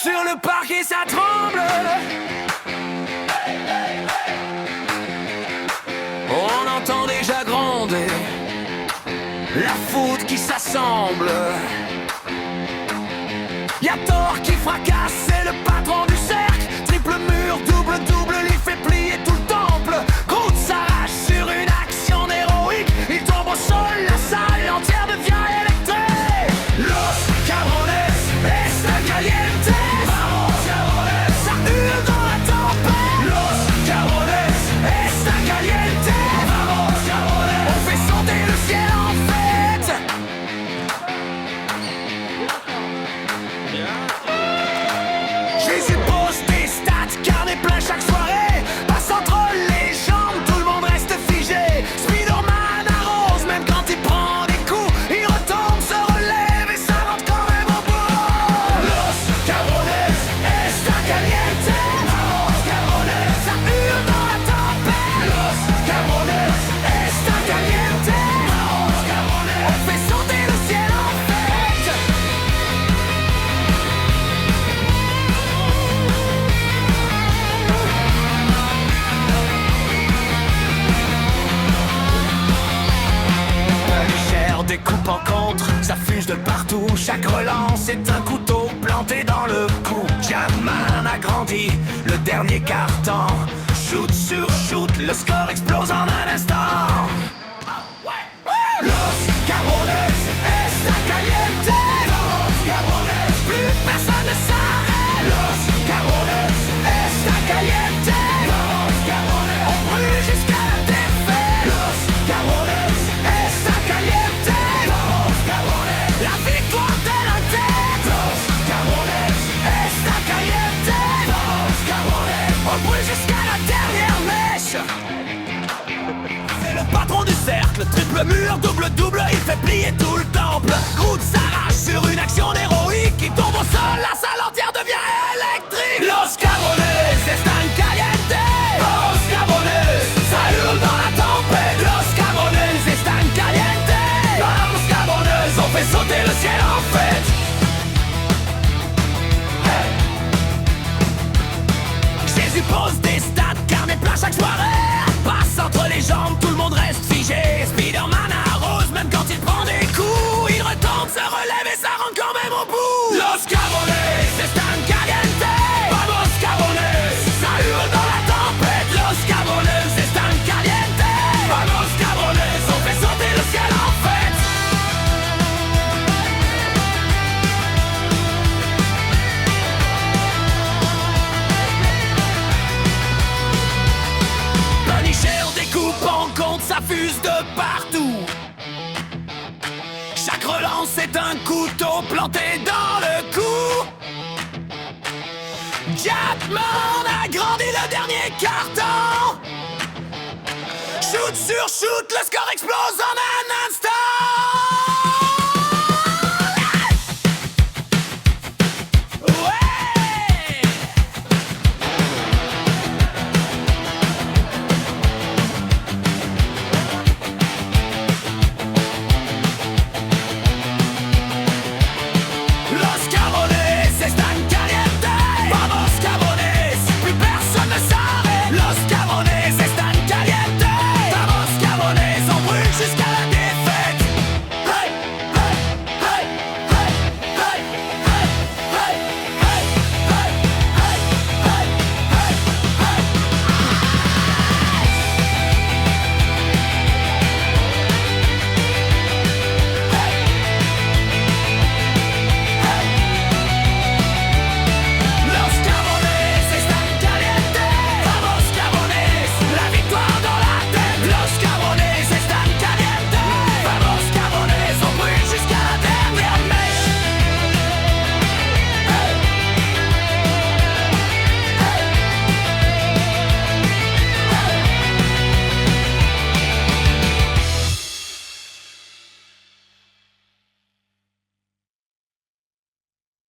Sur le parquet ça tremble. On entend déjà gronder la foudre qui s'assemble. Y'a Thor qui fracasse, c'est le patron du cercle. Triple mur, double, lui fait plier tout le temple. Groot s'arrache sur une action héroïque. Il tombe au sol, la salle entière devient électrique. Los cabrones está caliente. Vamos cabrones, ça hurle dans la tempête. Los cabrones está caliente. Vamos cabrones, on fait sauter le ciel en fête. Jésus pose des stats, carnet plein chaque soirée. Passe entre les jambes, tout le monde reste figé. Spider-Man arrose, même quand il prend des coups. Il retombe, se relève et ça rentre quand même au bout. Los cabrones está caliente. Vamos cabrones, ça hurle dans la tempête. Los cabrones está caliente. Vamos cabrones, on fait sauter le ciel en fête. Cher découpe en contre, ça fuse de partout. Chaque relance est un couteau planté dans le cou. Jamman a grandi, le dernier carton. Shoot sur shoot, le score explose en un instant. Los cabrones está caliente. Los cabrones, plus personne ne s'arrête. Los cabrones está caliente. Los cabrones, on brûle jusqu'à la défaite. Los cabrones está caliente. Los cabrones, la victoire telle un tête. Los cabrones está caliente. Los cabrones, on brûle jusqu'à la dernière mèche. C'est le patron du cercle, triple mur, double, il fait plier tout le temple. Groot s'arrache sur une action héroïque. Il tombe au sol, la salle entière devient électrique. Los cabrones están caliente. Los cabrones, ça hurle dans la tempête. Los cabrones están caliente. Los cabrones, on fait sauter le ciel en fête. Jésus pose des stats, carnet plein chaque soirée. Passe entre les jambes, tout le monde reste figé. Spider-Man arrose, même quand il prend des coups. Il retombe, se relève et ça rentre quand même au bout. Los cabrones están caliente. Vamos cabrones, ça hurle dans la tempête. Los cabrones están caliente. Vamos cabrones, on fait sauter le ciel en fête. Punisher découpe en compte, ça fuse de partout. Chaque relance est un couteau planté dans le cou. Jamman a grandi, le dernier carton. Shoot sur shoot, le score explose en